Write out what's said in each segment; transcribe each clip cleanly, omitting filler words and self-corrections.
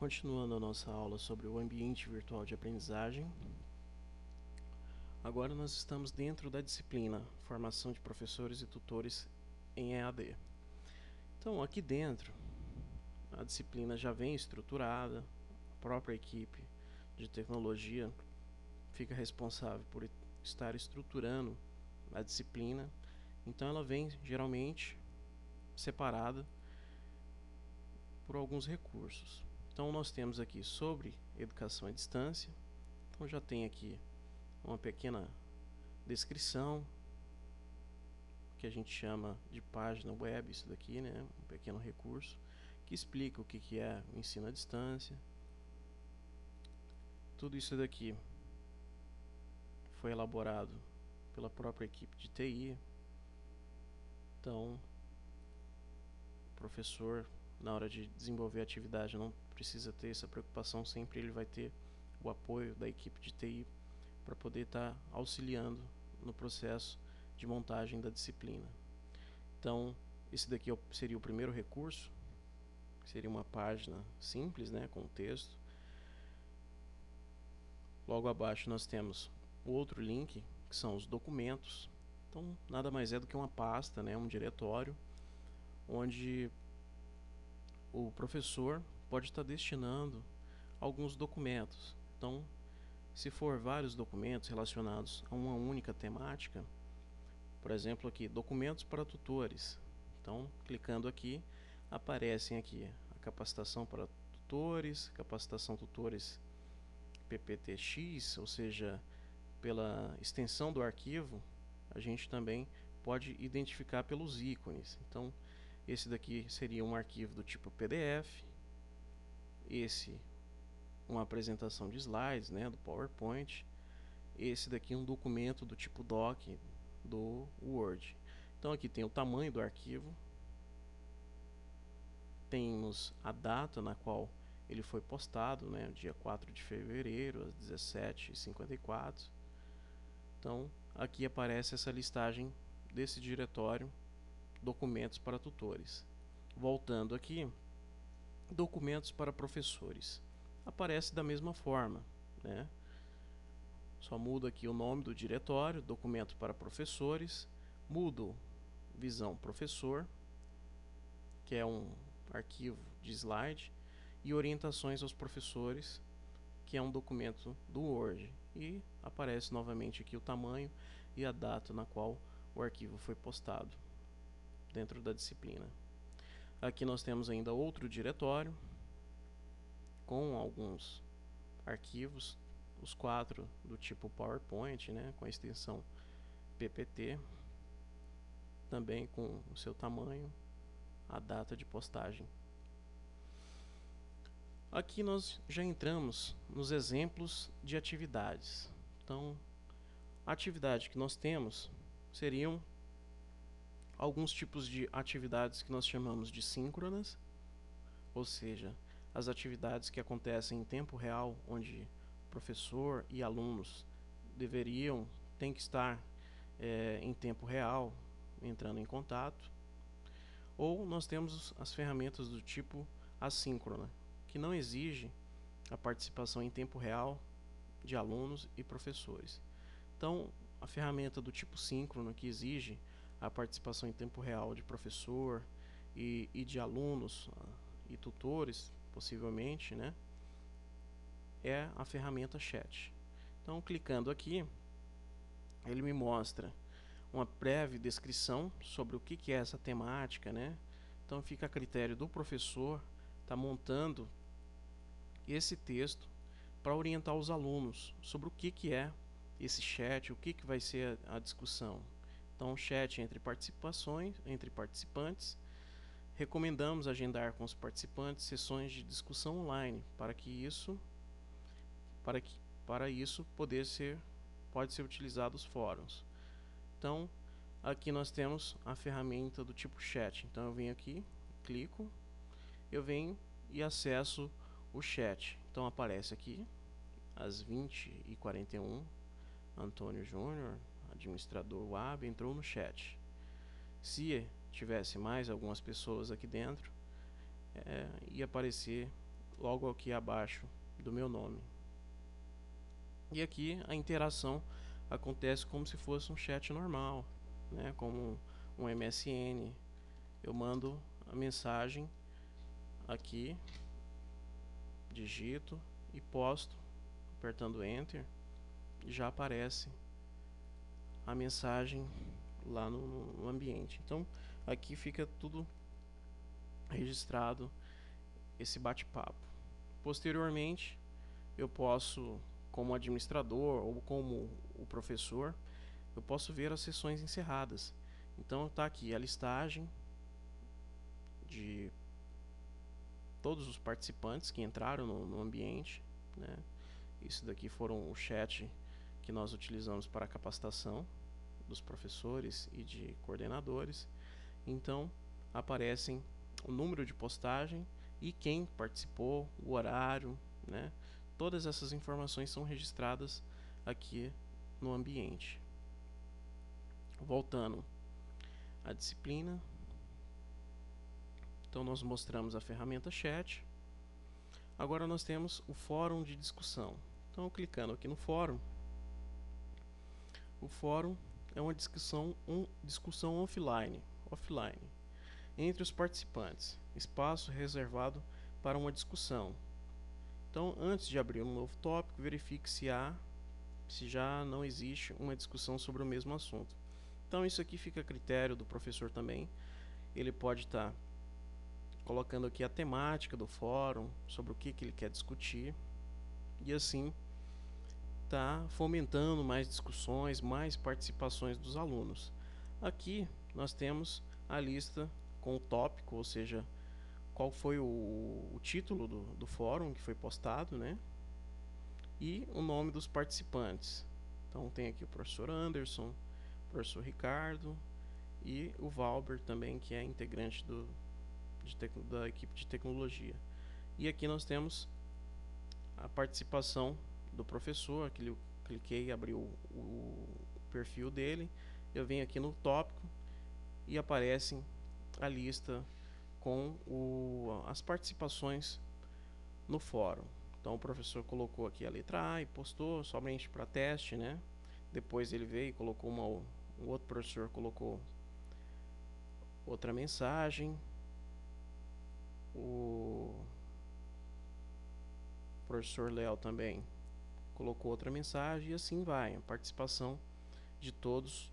Continuando a nossa aula sobre o ambiente virtual de aprendizagem, agora nós estamos dentro da disciplina Formação de Professores e Tutores em EAD. Então, aqui dentro, a disciplina já vem estruturada, a própria equipe de tecnologia fica responsável por estar estruturando a disciplina, então ela vem geralmente separada por alguns recursos. Então nós temos aqui sobre educação à distância, então já tem aqui uma pequena descrição, que a gente chama de página web, isso daqui, né? Um pequeno recurso que explica o que é o ensino à distância. Tudo isso daqui foi elaborado pela própria equipe de TI. Então, o professor, na hora de desenvolver a atividade, não precisa ter essa preocupação, sempre ele vai ter o apoio da equipe de TI para poder estar auxiliando no processo de montagem da disciplina. Então, esse daqui seria o primeiro recurso, que seria uma página simples, né, com texto. Logo abaixo nós temos o outro link, que são os documentos. Então, nada mais é do que uma pasta, né, um diretório, onde o professor pode estar destinando alguns documentos. Então, se for vários documentos relacionados a uma única temática, por exemplo aqui, documentos para tutores. Então, clicando aqui, aparecem aqui a capacitação para tutores, capacitação tutores PPTX, ou seja, pela extensão do arquivo, a gente também pode identificar pelos ícones. Então, esse daqui seria um arquivo do tipo PDF, esse uma apresentação de slides, né, do PowerPoint, esse daqui um documento do tipo doc do Word. Então aqui tem o tamanho do arquivo, temos a data na qual ele foi postado, né, dia 4 de fevereiro às 17h54. Então aqui aparece essa listagem desse diretório documentos para tutores. Voltando aqui, documentos para professores, aparece da mesma forma, né? Só mudo aqui o nome do diretório, documento para professores, mudo visão professor, que é um arquivo de slide, e orientações aos professores, que é um documento do Word, e aparece novamente aqui o tamanho e a data na qual o arquivo foi postado dentro da disciplina. Aqui nós temos ainda outro diretório com alguns arquivos, os 4 do tipo PowerPoint, né, com a extensão PPT, também com o seu tamanho, a data de postagem. Aqui nós já entramos nos exemplos de atividades. Então, a atividade que nós temos seriam alguns tipos de atividades que nós chamamos de síncronas, ou seja, as atividades que acontecem em tempo real, onde professor e alunos tem que estar em tempo real, entrando em contato. Ou nós temos as ferramentas do tipo assíncrona, que não exige a participação em tempo real de alunos e professores. Então, a ferramenta do tipo síncrono, que exige a participação em tempo real de professor e de alunos e tutores, possivelmente, né, é a ferramenta chat. Então, clicando aqui, ele me mostra uma breve descrição sobre o que é essa temática, né? Então fica a critério do professor estar montando esse texto para orientar os alunos sobre o que é esse chat, o que vai ser a discussão. Então, chat entre participantes. Recomendamos agendar com os participantes sessões de discussão online para isso pode ser utilizado os fóruns. Então, aqui nós temos a ferramenta do tipo chat. Então eu venho aqui, clico, eu venho e acesso o chat. Então aparece aqui às 20h41, Antônio Júnior, administrador web, entrou no chat. Se tivesse mais algumas pessoas aqui dentro, ia aparecer logo aqui abaixo do meu nome. E aqui a interação acontece como se fosse um chat normal, né? Como um MSN. Eu mando a mensagem aqui, digito e posto, apertando Enter, e já aparece a mensagem lá no ambiente. Então aqui fica tudo registrado, esse bate-papo. Posteriormente, eu posso, como administrador ou como o professor, eu posso ver as sessões encerradas. Então está aqui a listagem de todos os participantes que entraram no ambiente, né? Isso daqui foram o chat que nós utilizamos para a capacitação dos professores e de coordenadores. Então aparecem o número de postagem e quem participou, o horário, né? Todas essas informações são registradas aqui no ambiente. Voltando à disciplina, então nós mostramos a ferramenta chat. Agora nós temos o fórum de discussão. Então clicando aqui no fórum, o fórum é uma discussão offline entre os participantes, espaço reservado para uma discussão. Então, antes de abrir um novo tópico, verifique se já não existe uma discussão sobre o mesmo assunto. Então, isso aqui fica a critério do professor também. Ele pode estar colocando aqui a temática do fórum, sobre o que ele quer discutir, e assim está fomentando mais discussões, mais participações dos alunos. Aqui nós temos a lista com o tópico, ou seja, qual foi o título do fórum que foi postado, né? E o nome dos participantes. Então tem aqui o professor Anderson, o professor Ricardo e o Valber também, que é integrante da equipe de tecnologia. E aqui nós temos a participação do professor, que eu cliquei e abri o perfil dele. Eu venho aqui no tópico e aparecem a lista com as participações no fórum. Então o professor colocou aqui a letra A e postou somente para teste, né? Depois ele veio e colocou um outro professor colocou outra mensagem. O professor Léo também colocou outra mensagem, e assim vai a participação de todos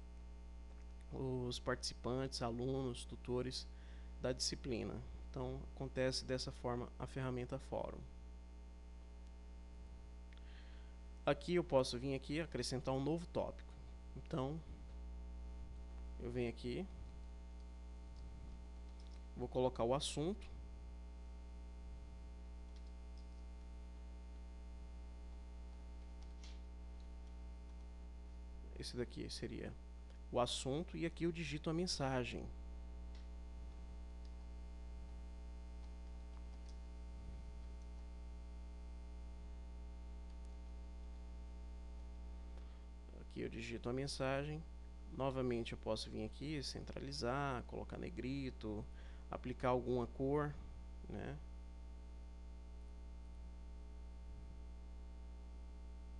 os participantes, alunos, tutores da disciplina. Então acontece dessa forma a ferramenta fórum. Aqui eu posso vir aqui acrescentar um novo tópico. Então eu venho aqui, vou colocar o assunto. Esse daqui seria o assunto, e aqui eu digito a mensagem. Aqui eu digito a mensagem. Novamente eu posso vir aqui, centralizar, colocar negrito, aplicar alguma cor, né?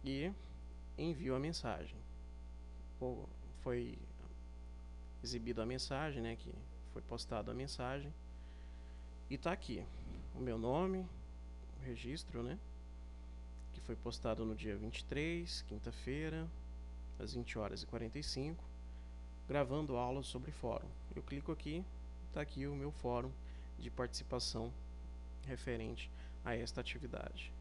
E envio a mensagem. Foi exibida a mensagem, né? Que foi postada a mensagem. E tá aqui o meu nome, o registro, né? Que foi postado no dia 23, quinta-feira, às 20h45, gravando aula sobre fórum. Eu clico aqui, tá aqui o meu fórum de participação referente a esta atividade.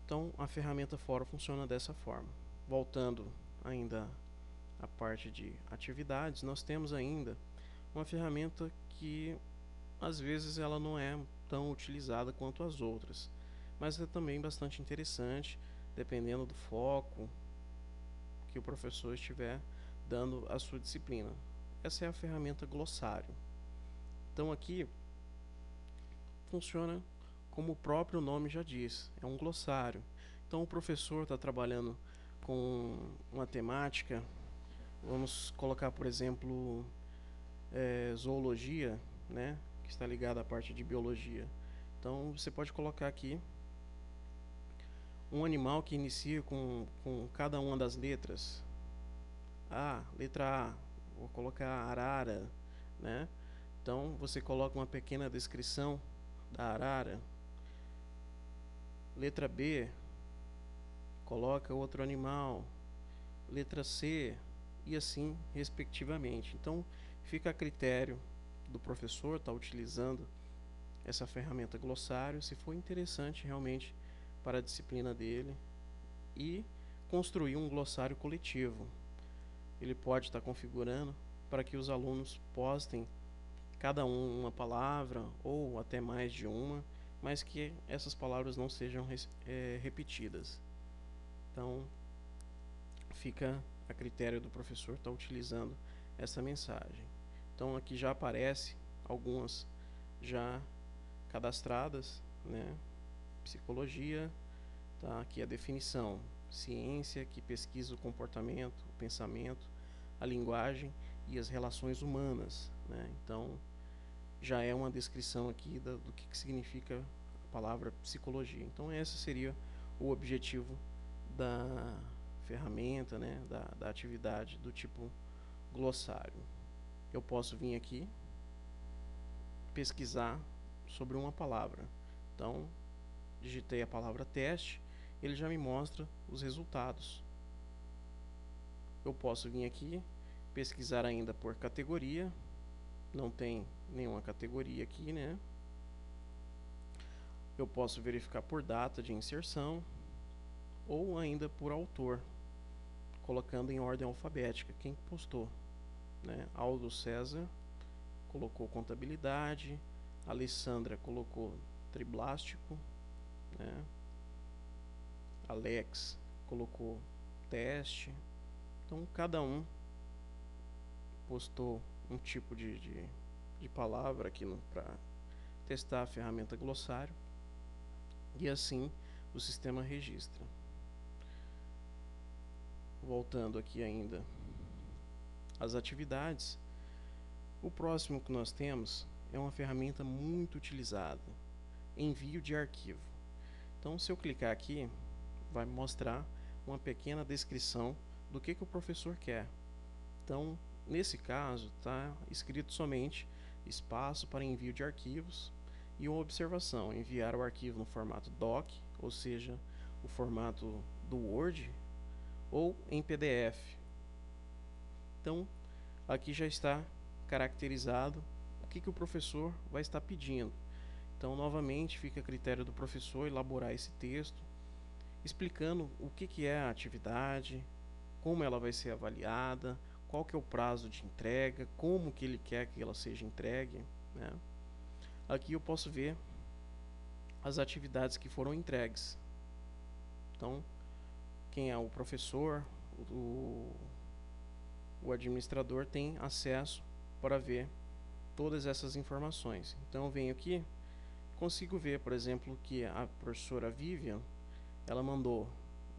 Então a ferramenta fórum funciona dessa forma. Voltando ainda à parte de atividades, nós temos ainda uma ferramenta que às vezes ela não é tão utilizada quanto as outras, mas é também bastante interessante, dependendo do foco que o professor estiver dando à sua disciplina. Essa é a ferramenta glossário. Então aqui funciona como o próprio nome já diz, é um glossário. Então o professor está trabalhando com uma temática, vamos colocar por exemplo zoologia, né? que está ligada à parte de biologia. Então você pode colocar aqui um animal que inicia com cada uma das letras. Letra A, vou colocar arara, né? Então você coloca uma pequena descrição da arara. Letra B, coloca outro animal. Letra C, e assim respectivamente. Então fica a critério do professor estar utilizando essa ferramenta glossário, se for interessante realmente para a disciplina dele, e construir um glossário coletivo. Ele pode estar configurando para que os alunos postem cada uma palavra ou até mais de uma, mas que essas palavras não sejam repetidas. Então fica a critério do professor estar utilizando essa mensagem. Então aqui já aparece algumas já cadastradas, né? Psicologia, tá? Aqui a definição: ciência que pesquisa o comportamento, o pensamento, a linguagem e as relações humanas, né? Então já é uma descrição aqui do que significa a palavra psicologia. Então esse seria o objetivo da ferramenta, né? Da atividade do tipo glossário. Eu posso vir aqui pesquisar sobre uma palavra. Então digitei a palavra teste, ele já me mostra os resultados. Eu posso vir aqui pesquisar ainda por categoria. Não tem nenhuma categoria aqui, né? Eu posso verificar por data de inserção ou ainda por autor, colocando em ordem alfabética quem postou, né? Aldo César colocou contabilidade, Alessandra colocou triblástico, né? Alex colocou teste. Então cada um postou um tipo de palavra aqui para testar a ferramenta glossário, e assim o sistema registra. Voltando aqui ainda às atividades, o próximo que nós temos é uma ferramenta muito utilizada: envio de arquivo. Então se eu clicar aqui, vai mostrar uma pequena descrição do que o professor quer. Então nesse caso está escrito somente espaço para envio de arquivos e uma observação: enviar o arquivo no formato doc, ou seja, o formato do Word, ou em PDF. Então aqui já está caracterizado o que o professor vai estar pedindo. Então novamente fica a critério do professor elaborar esse texto explicando o que é a atividade, como ela vai ser avaliada, qual que é o prazo de entrega, como que ele quer que ela seja entregue, né? Aqui eu posso ver as atividades que foram entregues. Então, quem é o professor, o administrador tem acesso para ver todas essas informações. Então eu venho aqui, consigo ver, por exemplo, que a professora Vivian, ela mandou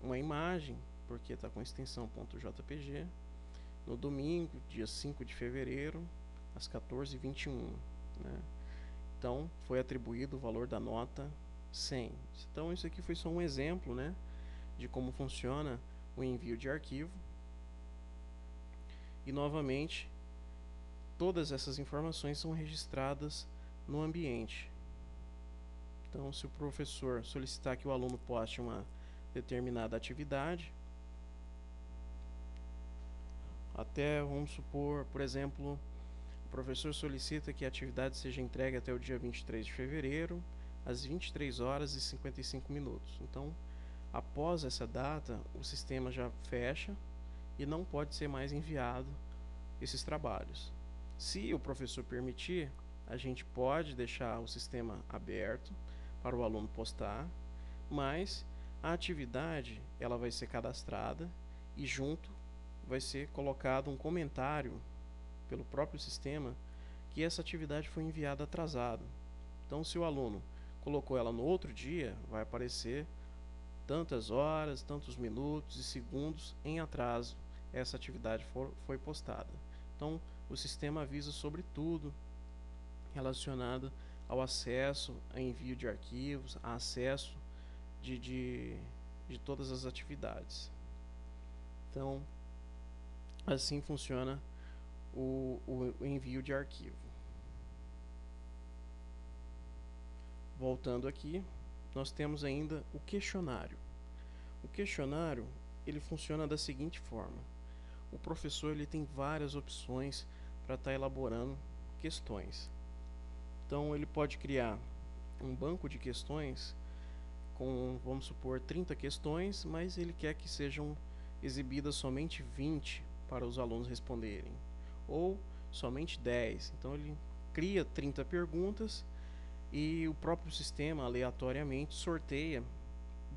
uma imagem, porque está com extensão .jpg, no domingo, dia 5 de fevereiro, às 14h21, né? Então foi atribuído o valor da nota 100. Então isso aqui foi só um exemplo, né, de como funciona o envio de arquivo. E novamente, todas essas informações são registradas no ambiente. Então se o professor solicitar que o aluno poste uma determinada atividade, até, vamos supor, por exemplo, o professor solicita que a atividade seja entregue até o dia 23 de fevereiro, às 23h55. Então, após essa data, o sistema já fecha e não pode ser mais enviado esses trabalhos. Se o professor permitir, a gente pode deixar o sistema aberto para o aluno postar, mas a atividade ela vai ser cadastrada e junto vai ser colocado um comentário pelo próprio sistema que essa atividade foi enviada atrasada. Então se o aluno colocou ela no outro dia, vai aparecer tantas horas, tantos minutos e segundos em atraso essa atividade foi postada. Então o sistema avisa sobre tudo relacionada ao acesso, a envio de arquivos, a acesso de todas as atividades. Então, assim funciona o envio de arquivo. Voltando aqui, nós temos ainda o questionário. O questionário, ele funciona da seguinte forma: o professor ele tem várias opções para estar elaborando questões. Então ele pode criar um banco de questões com, vamos supor, 30 questões, mas ele quer que sejam exibidas somente 20 para os alunos responderem, ou somente 10. Então ele cria 30 perguntas e o próprio sistema aleatoriamente sorteia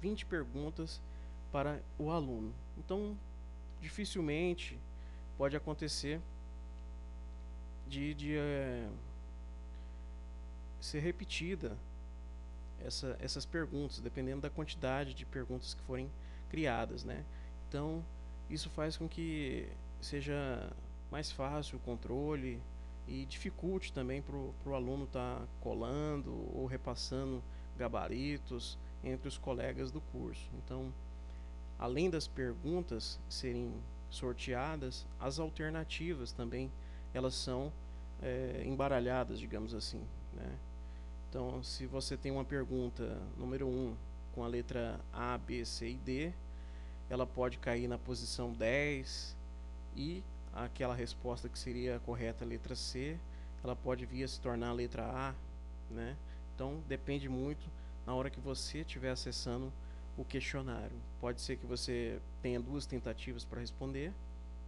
20 perguntas para o aluno. Então dificilmente pode acontecer de ser repetida essas perguntas, dependendo da quantidade de perguntas que forem criadas, né? Então isso faz com que seja mais fácil o controle e dificulte também para o aluno estar colando ou repassando gabaritos entre os colegas do curso. Então, além das perguntas serem sorteadas, as alternativas também elas são embaralhadas, digamos assim, né? Então, se você tem uma pergunta número 1 com a letra A, B, C e D, ela pode cair na posição 10 e aquela resposta que seria a correta, a letra C, ela pode vir a se tornar a letra A, né? Então, depende muito na hora que você estiver acessando o questionário. Pode ser que você tenha 2 tentativas para responder.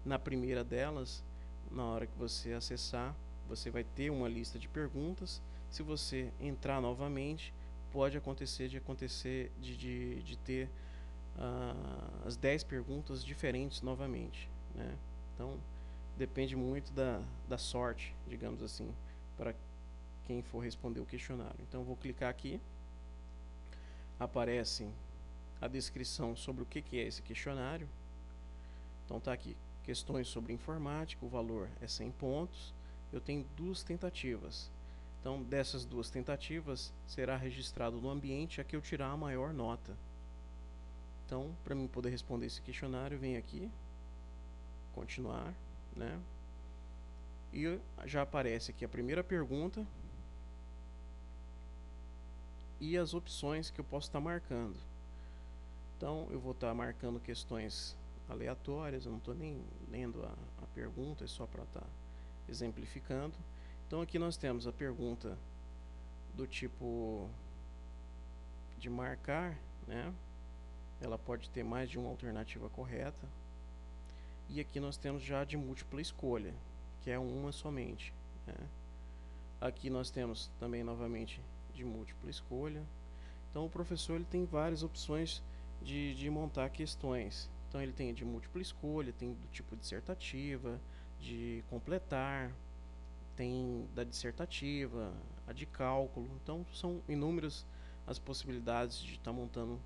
Na primeira delas, na hora que você acessar, você vai ter uma lista de perguntas. Se você entrar novamente, pode acontecer de ter as 10 perguntas diferentes novamente, né? Então, depende muito da sorte, digamos assim, para quem for responder o questionário. Então, eu vou clicar aqui. Aparece a descrição sobre o que é esse questionário. Então tá aqui, questões sobre informática, o valor é 100 pontos. Eu tenho 2 tentativas. Então dessas 2 tentativas será registrado no ambiente a que eu tirar a maior nota. Então, para mim poder responder esse questionário, venho aqui, continuar, né? E já aparece aqui a primeira pergunta e as opções que eu posso estar marcando. Então eu vou estar marcando questões aleatórias, eu não estou nem lendo a pergunta, é só para estar exemplificando. Então aqui nós temos a pergunta do tipo de marcar, né? Ela pode ter mais de uma alternativa correta. E aqui nós temos já de múltipla escolha, que é uma somente, né? Aqui nós temos também novamente de múltipla escolha. Então o professor ele tem várias opções de montar questões. Então ele tem de múltipla escolha, tem do tipo dissertativa, de completar, tem da dissertativa, a de cálculo. Então são inúmeras as possibilidades de estar montando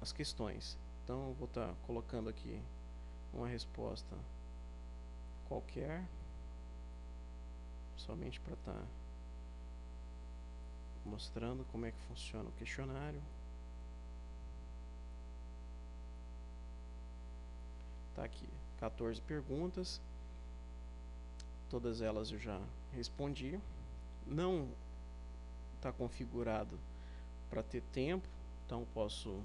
as questões. Então eu vou estar colocando aqui uma resposta qualquer, somente para estar mostrando como é que funciona o questionário. Tá aqui, 14 perguntas, todas elas eu já respondi. Não está configurado para ter tempo, então posso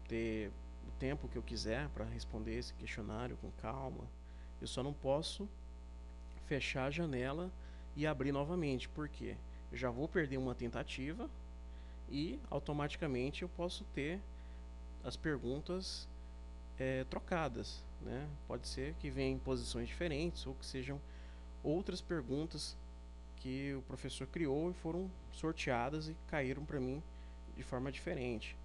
ter o tempo que eu quiser para responder esse questionário com calma. Eu só não posso fechar a janela e abrir novamente, porque eu já vou perder uma tentativa e automaticamente eu posso ter as perguntas trocadas, né? Pode ser que venham em posições diferentes ou que sejam outras perguntas que o professor criou e foram sorteadas e caíram para mim de forma diferente.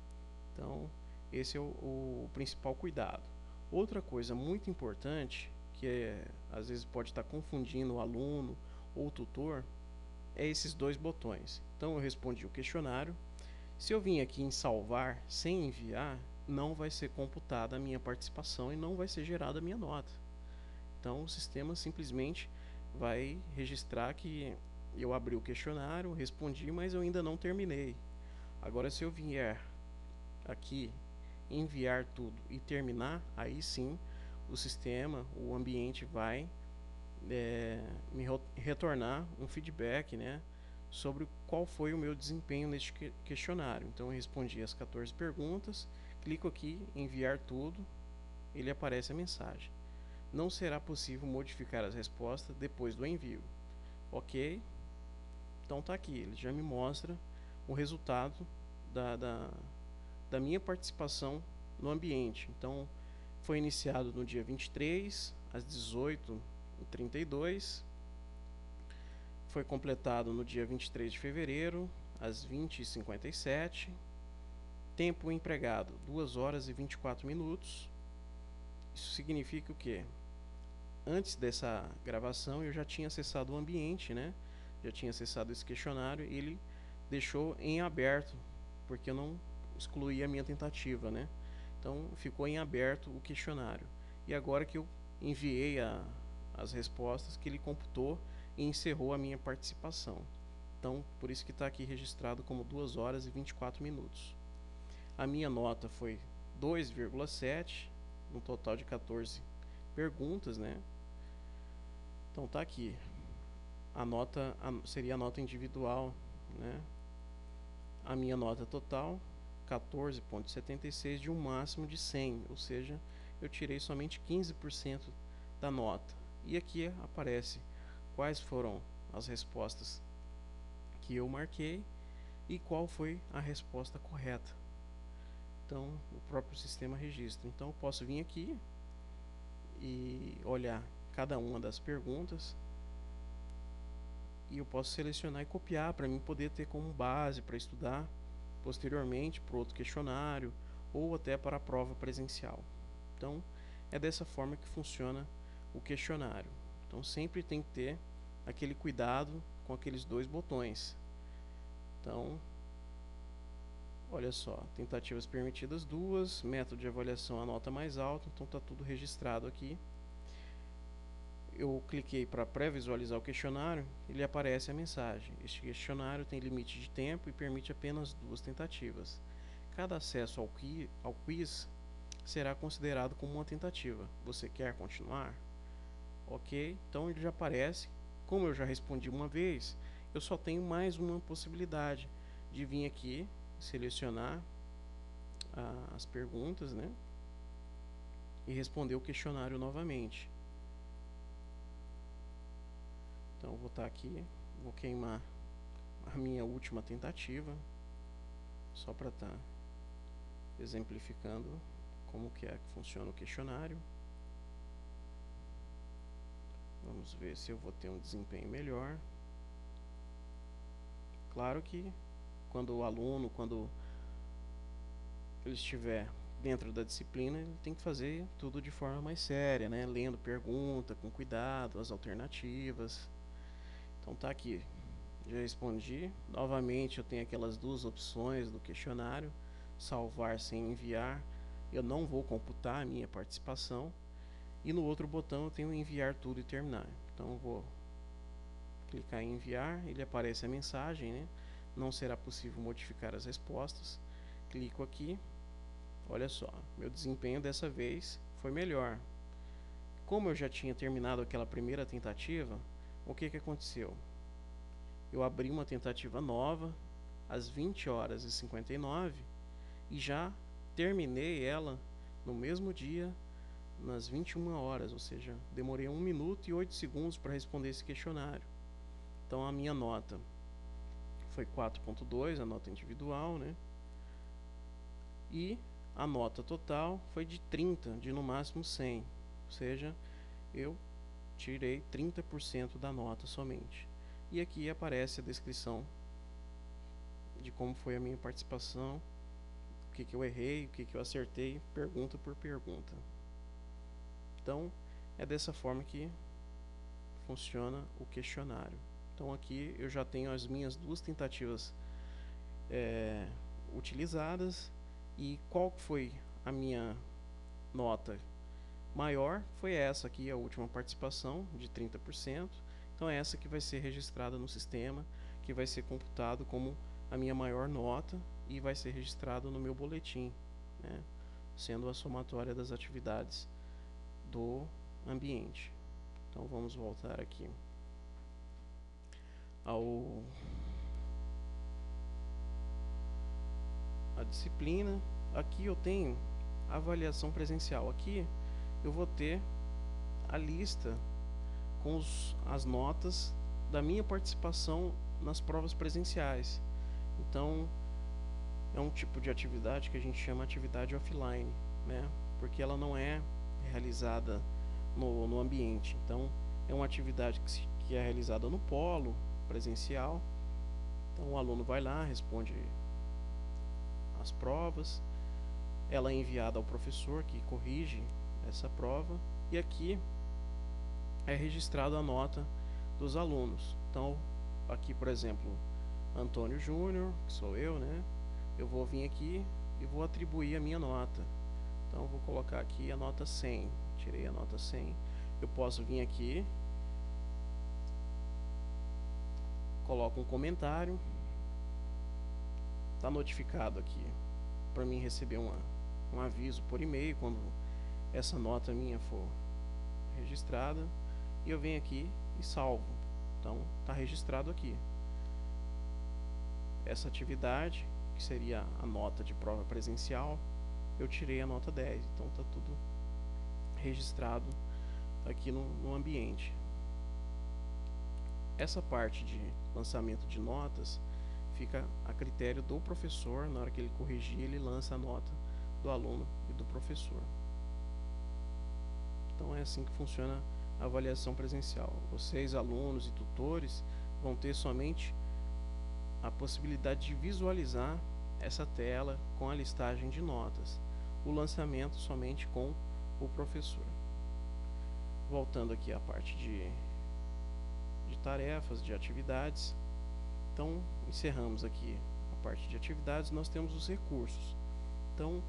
Então esse é o principal cuidado. Outra coisa muito importante que às vezes pode estar confundindo o aluno ou o tutor é esses 2 botões. Então eu respondi o questionário. Se eu vim aqui em salvar sem enviar, não vai ser computada a minha participação e não vai ser gerada a minha nota. Então o sistema simplesmente vai registrar que eu abri o questionário, respondi, mas eu ainda não terminei. Agora, se eu vier aqui, enviar tudo e terminar, aí sim o sistema, o ambiente vai me retornar um feedback, né, sobre qual foi o meu desempenho neste questionário. Então eu respondi as 14 perguntas, clico aqui em enviar tudo, ele aparece a mensagem. Não será possível modificar as respostas depois do envio. Ok? Então tá aqui, ele já me mostra o resultado da minha participação no ambiente. Então foi iniciado no dia 23 às 18h32, foi completado no dia 23 de fevereiro às 20h57, tempo empregado 2 horas e 24 minutos. Isso significa o quê? Antes dessa gravação eu já tinha acessado o ambiente, né? Já tinha acessado esse questionário e ele deixou em aberto, porque eu não excluí a minha tentativa, né? Então ficou em aberto o questionário. E agora que eu enviei as respostas, que ele computou e encerrou a minha participação. Então, por isso que está aqui registrado como 2 horas e 24 minutos. A minha nota foi 2,7, no total de 14 perguntas, né? Então tá aqui. A nota seria a nota individual, né? A minha nota total 14,76 de um máximo de 100, ou seja, eu tirei somente 15% da nota. E aqui aparece quais foram as respostas que eu marquei e qual foi a resposta correta. Então, o próprio sistema registra. Então, eu posso vir aqui e olhar cada uma das perguntas e eu posso selecionar e copiar para mim poder ter como base para estudar posteriormente para outro questionário ou até para a prova presencial. Então, é dessa forma que funciona o questionário. Então, sempre tem que ter aquele cuidado com aqueles dois botões. Então, olha só, tentativas permitidas 2, método de avaliação a nota mais alta, então está tudo registrado aqui. Eu cliquei para pré-visualizar o questionário, ele aparece a mensagem: este questionário tem limite de tempo e permite apenas 2 tentativas. Cada acesso ao quiz será considerado como uma tentativa. Você quer continuar? Ok, então ele já aparece. Como eu já respondi uma vez, eu só tenho mais uma possibilidade de vir aqui, selecionar as perguntas, né, e responder o questionário novamente. Então vou estar aqui, vou queimar a minha última tentativa, só para estar exemplificando como que é que funciona o questionário. Vamos ver se eu vou ter um desempenho melhor. Claro que quando o aluno, quando ele estiver dentro da disciplina, ele tem que fazer tudo de forma mais séria, né? Lendo pergunta, com cuidado, as alternativas. Então tá aqui, já respondi. Novamente eu tenho aquelas duas opções do questionário: salvar sem enviar. Eu não vou computar a minha participação. E no outro botão eu tenho enviar tudo e terminar. Então eu vou clicar em enviar, ele aparece a mensagem, né? Não será possível modificar as respostas. Clico aqui. Olha só, meu desempenho dessa vez foi melhor. Como eu já tinha terminado aquela primeira tentativa, o que aconteceu? Eu abri uma tentativa nova às 20 horas e 59 e já terminei ela no mesmo dia, nas 21 horas, ou seja, demorei 1 minuto e 8 segundos para responder esse questionário. Então a minha nota foi 4,2, a nota individual, né? E a nota total foi de 30, de no máximo 100, ou seja, eu tirei 30% da nota somente. E aqui aparece a descrição de como foi a minha participação, o que eu errei, o que eu acertei, pergunta por pergunta. Então, é dessa forma que funciona o questionário. Então aqui eu já tenho as minhas 2 tentativas utilizadas. E qual foi a minha nota maior? Foi essa aqui, a última participação, de 30%. Então é essa que vai ser registrada no sistema, que vai ser computado como a minha maior nota e vai ser registrado no meu boletim, né? Sendo a somatória das atividades do ambiente. Então vamos voltar aqui a disciplina. Aqui eu tenho a avaliação presencial. Aqui eu vou ter a lista com as notas da minha participação nas provas presenciais. Então é um tipo de atividade que a gente chama atividade offline, né? Porque ela não é realizada no ambiente. Então é uma atividade que é realizada no polo presencial. Então o aluno vai lá, responde as provas, ela é enviada ao professor que corrige essa prova e aqui é registrada a nota dos alunos. Então aqui, por exemplo, Antônio Júnior, que sou eu, né? Eu vou vir aqui e vou atribuir a minha nota. Então eu vou colocar aqui a nota 100. Tirei a nota 100. Eu posso vir aqui, coloco um comentário. Está notificado aqui para mim receber um aviso por e-mail quando essa nota minha for registrada, e eu venho aqui e salvo. Então está registrado aqui essa atividade, que seria a nota de prova presencial. Eu tirei a nota 10, então está tudo registrado aqui no ambiente. Essa parte de lançamento de notas fica a critério do professor. Na hora que ele corrigir, ele lança a nota do aluno e do professor. Então é assim que funciona a avaliação presencial. Vocês, alunos e tutores, vão ter somente a possibilidade de visualizar essa tela com a listagem de notas. O lançamento somente com o professor. Voltando aqui à parte de tarefas, de atividades. Então, encerramos aqui a parte de atividades. Nós temos os recursos. Então,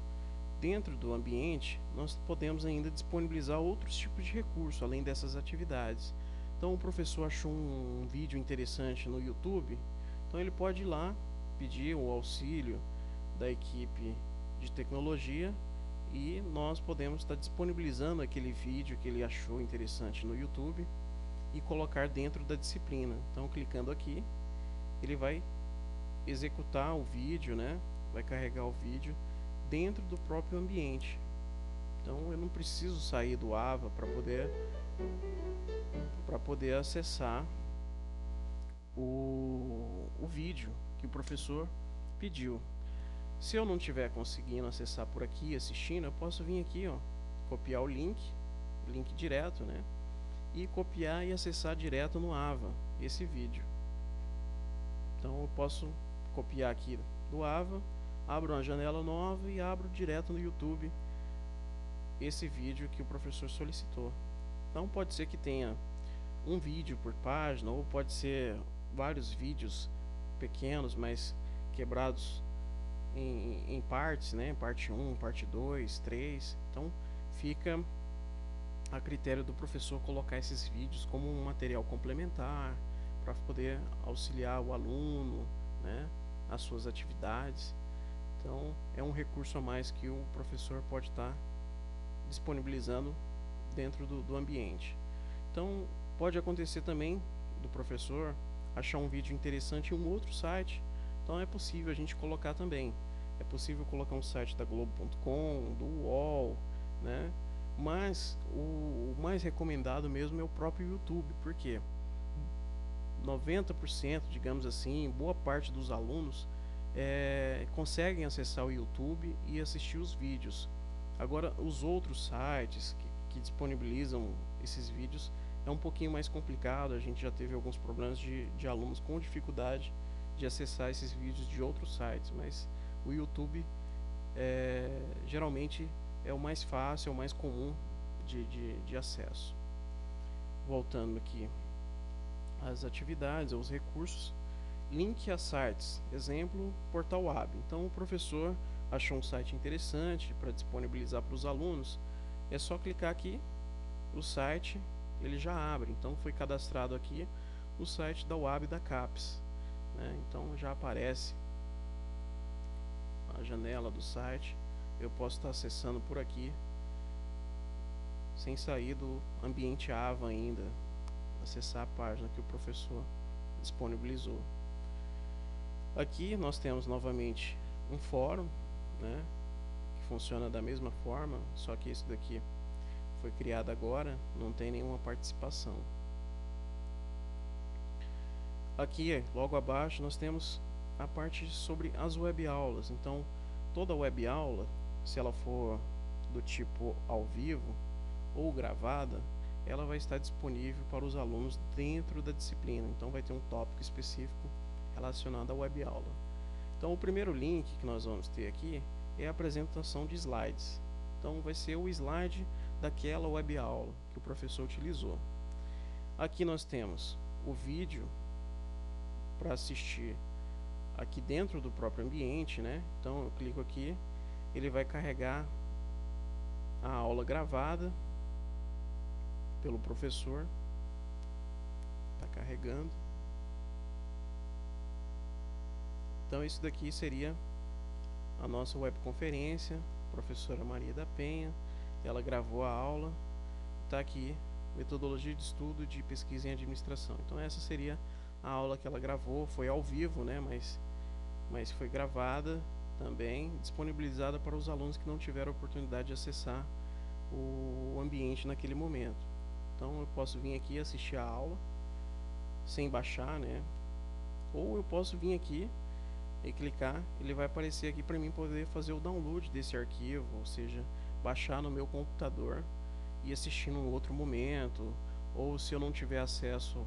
dentro do ambiente, nós podemos ainda disponibilizar outros tipos de recursos, além dessas atividades. Então, o professor achou um vídeo interessante no YouTube, então ele pode ir lá, pedir o auxílio da equipe de tecnologia, e nós podemos estar disponibilizando aquele vídeo que ele achou interessante no YouTube e colocar dentro da disciplina. Então, clicando aqui, ele vai executar o vídeo, né? Vai carregar o vídeo dentro do próprio ambiente. Então eu não preciso sair do AVA para poder acessar o vídeo que o professor pediu. Se eu não estiver conseguindo acessar por aqui, assistindo, eu posso vir aqui, ó, copiar o link direto, né? E copiar e acessar direto no AVA esse vídeo. Então eu posso copiar aqui do AVA, abro uma janela nova e abro direto no YouTube esse vídeo que o professor solicitou. Então pode ser que tenha um vídeo por página, ou pode ser vários vídeos pequenos, mas quebrados em partes, né? Parte 1, parte 2, 3. Então fica a critério do professor colocar esses vídeos como um material complementar para poder auxiliar o aluno, né, as suas atividades. Então é um recurso a mais que o professor pode estar disponibilizando dentro do ambiente. Então pode acontecer também do professor achar um vídeo interessante em um outro site. Então é possível a gente colocar também. É possível colocar um site da Globo.com, do UOL, né? Mas o mais recomendado mesmo é o próprio YouTube. Por quê? 90%, digamos assim, boa parte dos alunos conseguem acessar o YouTube e assistir os vídeos. Agora, os outros sites que disponibilizam esses vídeos é um pouquinho mais complicado. A gente já teve alguns problemas de alunos com dificuldade de acessar esses vídeos de outros sites, mas o YouTube geralmente é o mais fácil, é o mais comum de acesso. Voltando aqui às atividades, aos recursos, link a sites, exemplo, Portal Web. Então o professor achou um site interessante para disponibilizar para os alunos, é só clicar aqui, o site ele já abre. Então foi cadastrado aqui no site da UAB e da CAPES, né? Então já aparece a janela do site, eu posso estar acessando por aqui sem sair do ambiente Ava ainda, acessar a página que o professor disponibilizou. Aqui nós temos novamente um fórum, né, que funciona da mesma forma, só que esse daqui foi criado agora, não tem nenhuma participação. Aqui, logo abaixo, nós temos a parte sobre as web aulas. Então, toda web aula, se ela for do tipo ao vivo ou gravada, ela vai estar disponível para os alunos dentro da disciplina. Então, vai ter um tópico específico relacionado à web aula. Então, o primeiro link que nós vamos ter aqui é a apresentação de slides. Então, vai ser o slide daquela web aula que o professor utilizou. Aqui nós temos o vídeo para assistir aqui dentro do próprio ambiente, né? Então, eu clico aqui, ele vai carregar a aula gravada pelo professor. Está carregando. Então, isso daqui seria a nossa webconferência, professora Maria da Penha. Ela gravou a aula. Está aqui, metodologia de estudo de pesquisa em administração. Então, essa seria a aula que ela gravou. Foi ao vivo, né? Mas foi gravada também, disponibilizada para os alunos que não tiveram a oportunidade de acessar o ambiente naquele momento. Então, eu posso vir aqui assistir a aula sem baixar, né? Ou eu posso vir aqui e clicar, ele vai aparecer aqui para mim poder fazer o download desse arquivo, ou seja, baixar no meu computador e assistir num outro momento. Ou se eu não tiver acesso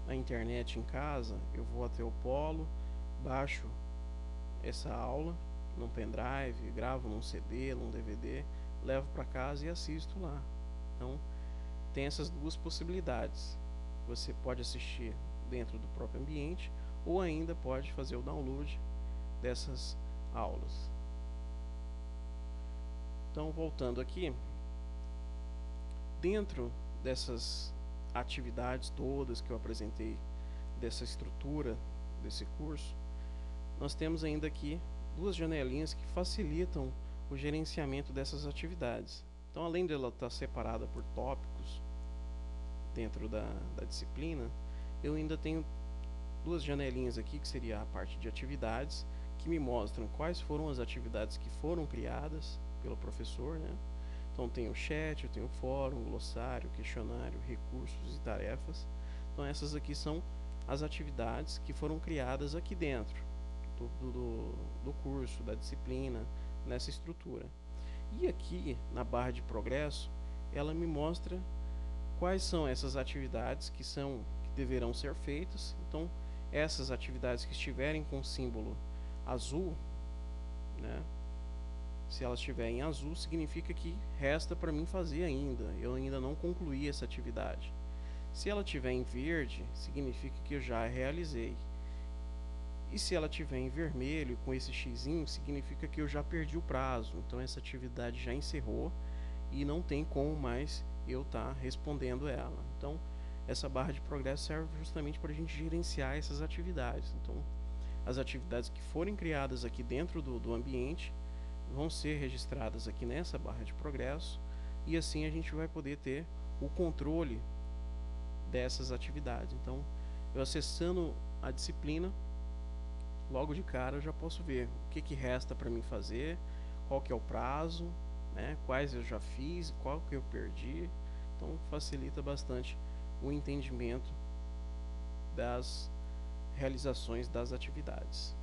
à internet em casa, eu vou até o Polo, baixo essa aula num pendrive, gravo num CD, num DVD, levo para casa e assisto lá. Então, tem essas duas possibilidades. Você pode assistir dentro do próprio ambiente ou ainda pode fazer o download dessas aulas. Então, voltando aqui, dentro dessas atividades todas que eu apresentei, dessa estrutura desse curso, nós temos ainda aqui duas janelinhas que facilitam o gerenciamento dessas atividades. Então, além dela estar separada por tópicos dentro da disciplina, eu ainda tenho duas janelinhas aqui, que seria a parte de atividades, que me mostram quais foram as atividades que foram criadas pelo professor, né? Então, tem o chat, eu tenho o fórum, glossário, questionário, recursos e tarefas. Então, essas aqui são as atividades que foram criadas aqui dentro do curso, da disciplina, nessa estrutura. E aqui, na barra de progresso, ela me mostra quais são essas atividades que deverão ser feitas. Então, essas atividades que estiverem com símbolo azul, né? Se elas estiverem em azul, significa que resta para mim fazer ainda. Eu ainda não concluí essa atividade. Se ela estiver em verde, significa que eu já realizei. E se ela estiver em vermelho, com esse xizinho, significa que eu já perdi o prazo. Então, essa atividade já encerrou e não tem como mais eu estar respondendo ela. Então, essa barra de progresso serve justamente para a gente gerenciar essas atividades. Então, as atividades que forem criadas aqui dentro do ambiente vão ser registradas aqui nessa barra de progresso, e assim a gente vai poder ter o controle dessas atividades. Então, eu acessando a disciplina, logo de cara eu já posso ver o que resta para mim fazer, qual que é o prazo, né, quais eu já fiz, qual que eu perdi. Então, facilita bastante o entendimento das realizações das atividades.